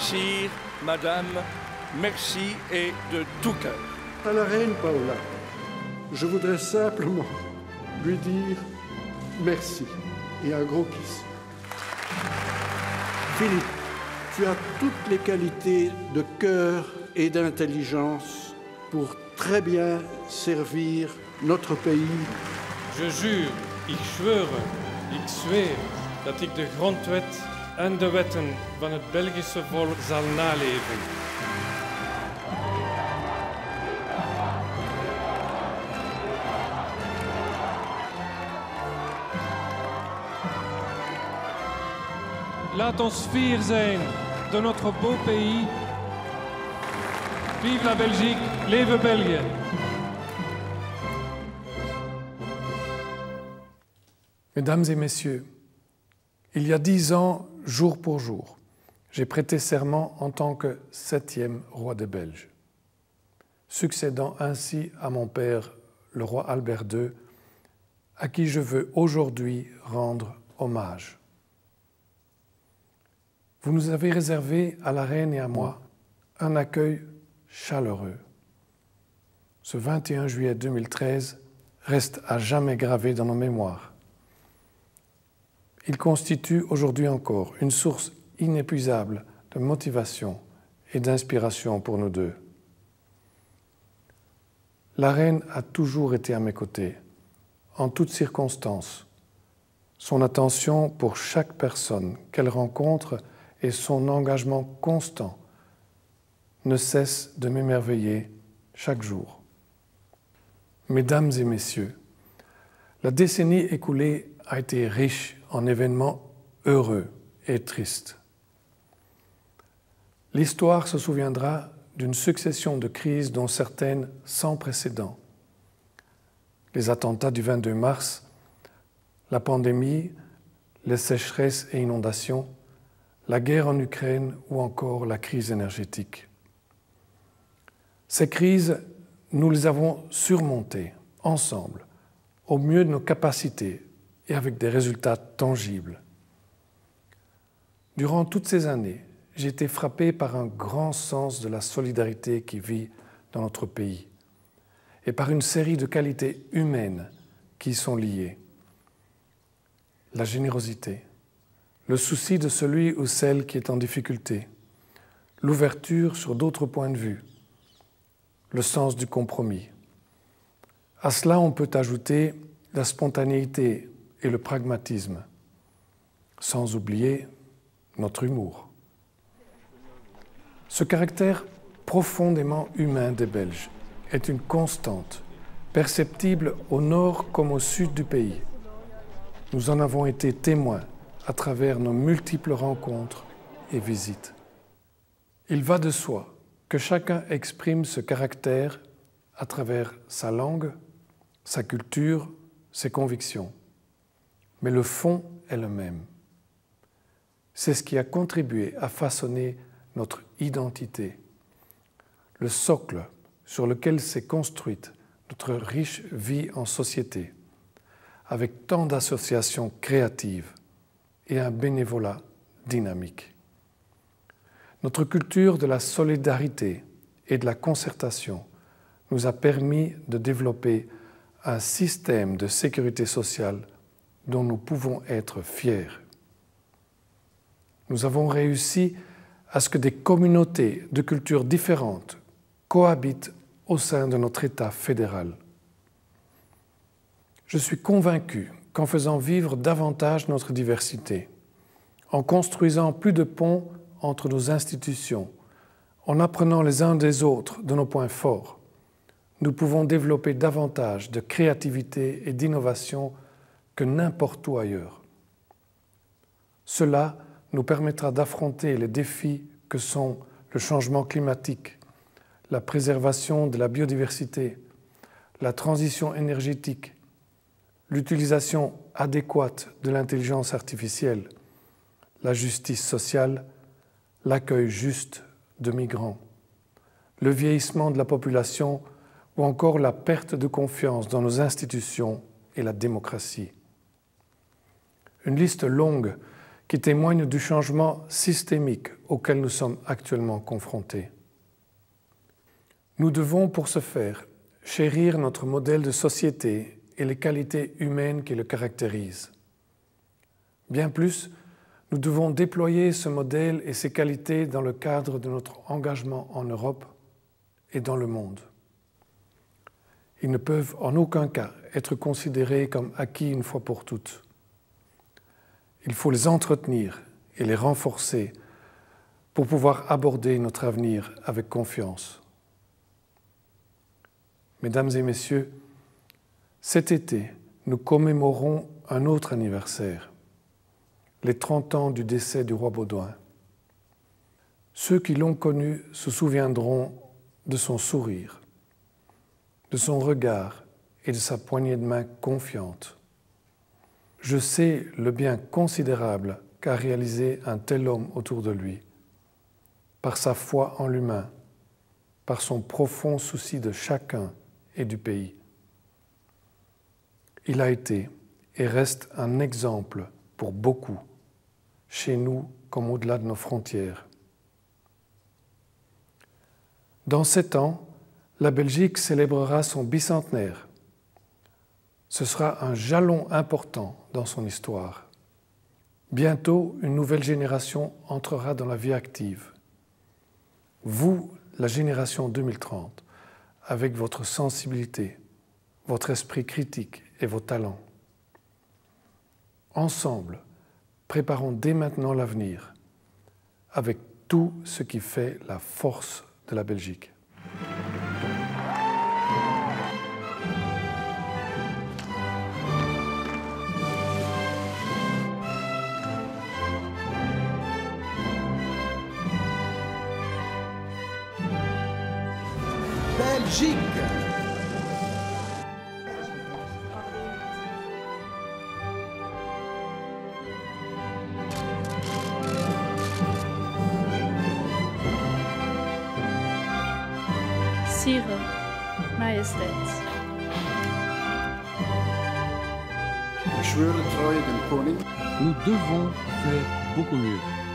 Sire, Madame, merci et de tout cœur. À la reine Paola, je voudrais simplement lui dire merci et un gros kiss. Philippe, tu as toutes les qualités de cœur et d'intelligence pour très bien servir notre pays. Je jure, ik schwöre, ik zweer dat ik de grondwet en de wetten van het Belgische volk zal naleven. Laat ons fier zijn de notre beau pays. Vive la Belgique, leve België. Mesdames et messieurs, il y a 10 ans, jour pour jour, j'ai prêté serment en tant que 7e roi de Belge, succédant ainsi à mon père, le roi Albert II, à qui je veux aujourd'hui rendre hommage. Vous nous avez réservé à la reine et à moi un accueil chaleureux. Ce 21 juillet 2013 reste à jamais gravé dans nos mémoires. Il constitue aujourd'hui encore une source inépuisable de motivation et d'inspiration pour nous deux. La reine a toujours été à mes côtés, en toutes circonstances. Son attention pour chaque personne qu'elle rencontre et son engagement constant ne cessent de m'émerveiller chaque jour. Mesdames et messieurs, la décennie écoulée a été riche en événements heureux et tristes. L'histoire se souviendra d'une succession de crises dont certaines sans précédent. Les attentats du 22 mars, la pandémie, les sécheresses et inondations, la guerre en Ukraine ou encore la crise énergétique. Ces crises, nous les avons surmontées ensemble, au mieux de nos capacités et avec des résultats tangibles. Durant toutes ces années, j'ai été frappé par un grand sens de la solidarité qui vit dans notre pays et par une série de qualités humaines qui y sont liées. La générosité, le souci de celui ou celle qui est en difficulté, l'ouverture sur d'autres points de vue, le sens du compromis. À cela, on peut ajouter la spontanéité et le pragmatisme, sans oublier notre humour. Ce caractère profondément humain des Belges est une constante, perceptible au nord comme au sud du pays. Nous en avons été témoins à travers nos multiples rencontres et visites. Il va de soi que chacun exprime ce caractère à travers sa langue, sa culture, ses convictions. Mais le fond est le même. C'est ce qui a contribué à façonner notre identité, le socle sur lequel s'est construite notre riche vie en société, avec tant d'associations créatives et un bénévolat dynamique. Notre culture de la solidarité et de la concertation nous a permis de développer un système de sécurité sociale dont nous pouvons être fiers. Nous avons réussi à ce que des communautés de cultures différentes cohabitent au sein de notre État fédéral. Je suis convaincu qu'en faisant vivre davantage notre diversité, en construisant plus de ponts entre nos institutions, en apprenant les uns des autres de nos points forts, nous pouvons développer davantage de créativité et d'innovation que n'importe où ailleurs. Cela nous permettra d'affronter les défis que sont le changement climatique, la préservation de la biodiversité, la transition énergétique, l'utilisation adéquate de l'intelligence artificielle, la justice sociale, l'accueil juste de migrants, le vieillissement de la population ou encore la perte de confiance dans nos institutions et la démocratie. Une liste longue qui témoignent du changement systémique auquel nous sommes actuellement confrontés. Nous devons, pour ce faire, chérir notre modèle de société et les qualités humaines qui le caractérisent. Bien plus, nous devons déployer ce modèle et ses qualités dans le cadre de notre engagement en Europe et dans le monde. Ils ne peuvent en aucun cas être considérés comme acquis une fois pour toutes. Il faut les entretenir et les renforcer pour pouvoir aborder notre avenir avec confiance. Mesdames et messieurs, cet été, nous commémorons un autre anniversaire, les 30 ans du décès du roi Baudouin. Ceux qui l'ont connu se souviendront de son sourire, de son regard et de sa poignée de main confiante. Je sais le bien considérable qu'a réalisé un tel homme autour de lui, par sa foi en l'humain, par son profond souci de chacun et du pays. Il a été et reste un exemple pour beaucoup, chez nous comme au-delà de nos frontières. Dans 7 ans, la Belgique célébrera son bicentenaire. Ce sera un jalon important dans son histoire. Bientôt, une nouvelle génération entrera dans la vie active. Vous, la génération 2030, avec votre sensibilité, votre esprit critique et vos talents. Ensemble, préparons dès maintenant l'avenir, avec tout ce qui fait la force de la Belgique. Belgique. Sire, Majesteit. Ik zweer de trouw den koning. Nous devons faire beaucoup mieux.